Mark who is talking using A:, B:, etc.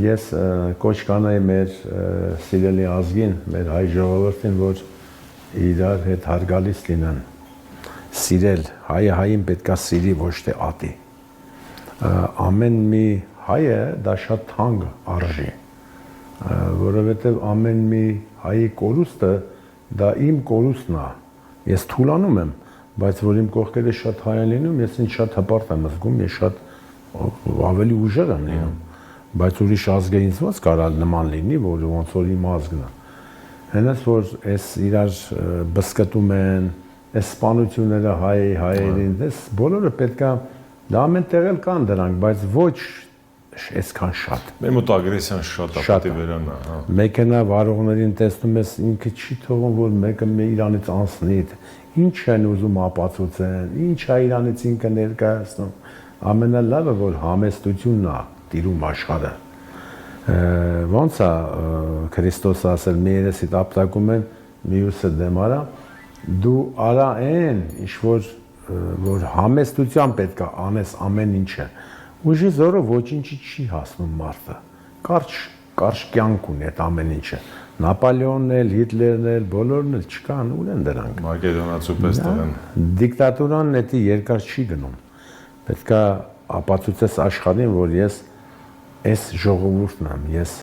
A: Ես կոչ կանեի մեր սիրելի ազգին, մեր հայ ժողովրդին, որ իրար հետ հարգալից լինեն, սիրել, հայը հային պետքա սիրի, ոչ թե ատի, ամեն մի հայը դա շատ թանկ արժի, որովհետև ամեն մի հայի կորուստը դա իմ կորուստն է, ես թուլանում եմ, բայց որ իմ կողքերը շատ հայ են լինում, ես ինձ շատ հպարտ եմ զգում, ես շատ ավելի ուժեղ եմ լինում, բայց ուրիշ ազգը ինձ ոնց կարա նման լինի, որ ոնց որ իմ ազգն է։ Հենց որ այս իրար բսկտում են, այս սպանությունները հայերին, այս բոլորը պետքա դա ամեն տեղ էլ կան դրանք, բայց ոչ այսքան շատ։
B: Մեր մոտ ագրեսիան շատ է, պետք է վերանա, հա։
A: Մեքենա վարողներին տեսնում ես, ինքը չի թողում, որ մեկը իրանից անցնի, ինչ են ուզում ապացուցեն, ինչ է իրանից ինքը ներկայացնում։ Ամենալավը, որ համեստությունն է տիրում աշխարհը։ Ոնց է Քրիստոսը ասել, մի երեսիդ ապտակում են, մյուսը դեմ արա, դու արա այն, ինչ որ համեստության պետք է անես ամեն ինչը։ Ուժի զորը ոչինչի չի հասնում մարդը։ Կարճ կյանք ունի այդ ամեն ինչը։ Նապոլեոնն էլ, Հիտլերն էլ, բոլորն էլ չկան, ուր են դրանք։
B: Մակեդոնացու պես տղեն։
A: Դիկտատուրան դա երկար չի գնում։ Պետք է ապացուցես աշխարհին, որ ես այս ժողովուրդն եմ, ես